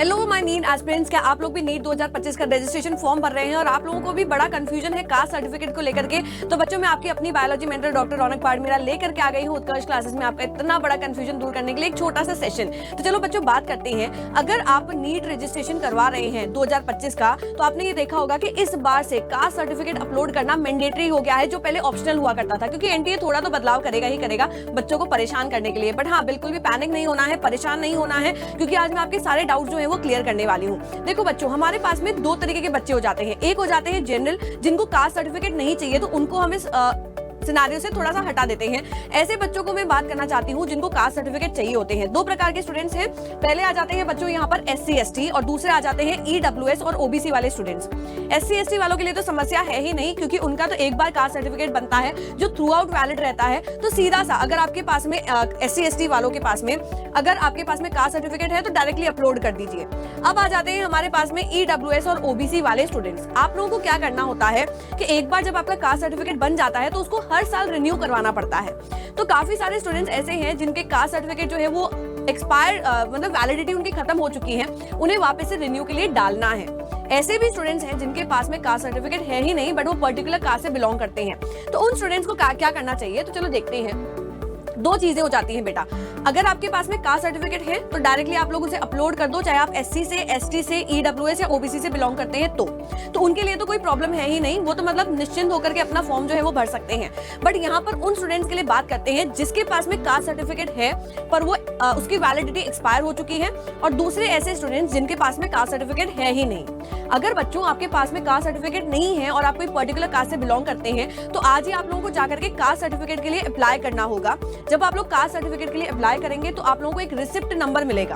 Hello my NEET aspirants, क्या आप लोग भी नीट 2025 का रजिस्ट्रेशन फॉर्म भर रहे हैं और आप लोगों को भी बड़ा कंफ्यूजन है कास्ट सर्टिफिकेट को लेकर के? तो बच्चों, मैं आपकी अपनी बायोलॉजी मेंटर डॉक्टर रौनक पाडमेरा लेकर के आ गई हूं उत्कर्ष क्लासेस में आपका इतना बड़ा कंफ्यूजन दूर करने के लिए एक छोटा सा सेशन। तो चलो बच्चों बात करते हैं। अगर आप नीट रजिस्ट्रेशन करवा रहे हैं 2025 का, तो आपने ये देखा होगा कि इस बार से कास्ट सर्टिफिकेट अपलोड करना मैंडेटरी हो गया है, जो पहले ऑप्शनल हुआ करता था, क्योंकि एनटीए थोड़ा तो बदलाव करेगा ही करेगा बच्चों को परेशान करने के लिए। बट हाँ, बिल्कुल भी पैनिक नहीं होना है, परेशान नहीं होना है, क्योंकि आज मैं आपके सारे डाउट जो है वो क्लियर करने वाली हूँ। देखो बच्चों, हमारे पास में दो तरीके के बच्चे हो जाते हैं। एक हो जाते हैं जनरल, जिनको कास्ट सर्टिफिकेट नहीं चाहिए, तो उनको हम इस सिनारियो से थोड़ा सा हटा देते हैं। ऐसे बच्चों को मैं बात करना चाहती हूँ जिनको कास्ट सर्टिफिकेट चाहिए होते हैं। दो प्रकार के स्टूडेंट्स हैं। पहले आ जाते हैं बच्चों यहाँ पर SC ST और दूसरे आ जाते हैं EWS और OBC वाले स्टूडेंट्स। SC ST वालों के लिए तो समस्या है ही नहीं, क्योंकि उनका तो एक बार कास्ट सर्टिफिकेट बनता है जो थ्रू आउट वैलिड रहता है। तो सीधा सा अगर आपके पास में SC ST वालों के पास में अगर आपके पास में कास्ट सर्टिफिकेट है तो डायरेक्टली अपलोड कर दीजिए। अब आ जाते हैं हमारे पास में EWS और OBC वाले स्टूडेंट्स। आप लोगों को क्या करना होता है कि एक बार जब आपका कास्ट सर्टिफिकेट बन जाता है तो उसको हर साल रिन्यू करवाना पड़ता है। तो काफी सारे स्टूडेंट्स ऐसे हैं जिनके कास्ट सर्टिफिकेट जो है वो एक्सपायर मतलब वैलिडिटी उनकी खत्म हो चुकी है, उन्हें वापस से रिन्यू के लिए डालना है। ऐसे भी स्टूडेंट्स हैं जिनके पास में कास्ट सर्टिफिकेट है ही नहीं, बट वो पर्टिकुलर कास्ट से बिलोंग करते हैं। तो उन स्टूडेंट्स को क्या करना चाहिए, तो चलो देखते हैं। दो चीजें हो जाती हैं बेटा। अगर आपके पास में कास्ट सर्टिफिकेट है तो डायरेक्टली आप लोग उसे अपलोड कर दो, चाहे आप SC से, ST से, EWS या OBC से बिलोंग करते हैं तो उनके लिए तो कोई प्रॉब्लम है ही नहीं। वो तो मतलब निश्चिंत होकर के अपना फॉर्म जो है वो भर सकते हैं। बट यहाँ पर उन स्टूडेंट्स के लिए बात करते हैं जिसके पास में कास्ट सर्टिफिकेट है पर वो उसकी वैलिडिटी एक्सपायर हो चुकी है, और दूसरे ऐसे स्टूडेंट्स जिनके पास में कास्ट सर्टिफिकेट है ही नहीं। अगर बच्चों आपके पास में कास्ट सर्टिफिकेट नहीं है और आप कोई पर्टिकुलर कास्ट से बिलोंग करते हैं, तो आज ही आप लोगों को जाकर के कास्ट सर्टिफिकेट के लिए अप्लाई करना होगा। जब आप लोग कास्ट सर्टिफिकेट के लिए अप्लाई करेंगे तो आप लोगों को एक रिसिप्ट नंबर मिलेगा,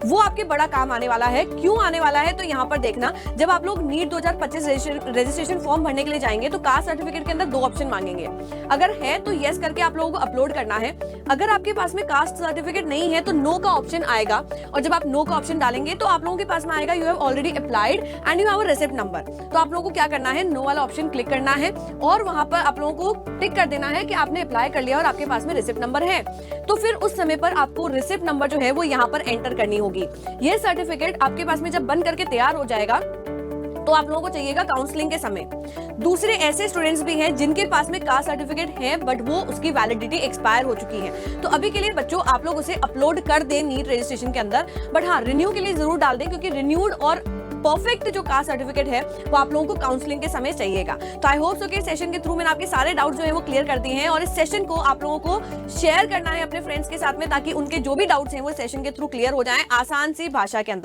वो आपके बड़ा काम आने वाला है। क्यों आने वाला है, तो यहाँ पर देखना, जब आप लोग नीट 2025 रजिस्ट्रेशन फॉर्म भरने के लिए जाएंगे तो कास्ट सर्टिफिकेट के अंदर दो ऑप्शन मांगेंगे। अगर है तो यस करके आप लोगों को अपलोड करना है। अगर आपके पास में कास्ट सर्टिफिकेट नहीं है तो नो का ऑप्शन आएगा, और जब आप नो का ऑप्शन डालेंगे तो आप लोगों के पास में आएगा you have already applied and you have a receipt number. तो आप लोगों को क्या करना है, नो वाला ऑप्शन क्लिक करना है और वहां पर आप लोगों को टिक कर देना है कि आपने अप्लाई कर लिया और आपके पास में रिसिप्ट नंबर है। तो फिर उस समय पर आपको रिसिप्ट नंबर जो है वो यहाँ पर एंटर करनी होगी। ये सर्टिफिकेट आपके पास में जब बन करके तैयार हो जाएगा तो आप लोगों को चाहिएगा काउंसलिंग के समय। दूसरे ऐसे स्टूडेंट्स भी हैं जिनके पास में कास्ट सर्टिफिकेट है बट वो उसकी वैलिडिटी एक्सपायर हो चुकी है। तो अभी के लिए बच्चों आप लोग उसे अपलोड कर दें नीट रजिस्ट्रेशन के अंदर, बट हाँ रिन्यू के लिए जरूर डाल दें, क्योंकि रिन्यूड और परफेक्ट जो कास्ट सर्टिफिकेट है वो आप लोगों को काउंसलिंग के समय चाहिएगा। तो आई होप सो कि सेशन के थ्रू मैंने आपके सारे डाउट जो है वो क्लियर कर दिए हैं, और इस सेशन को आप लोगों को शेयर करना है अपने फ्रेंड्स के साथ में, ताकि उनके जो भी डाउट्स हैं वो सेशन के थ्रू क्लियर हो जाएं आसान सी भाषा के अंदर।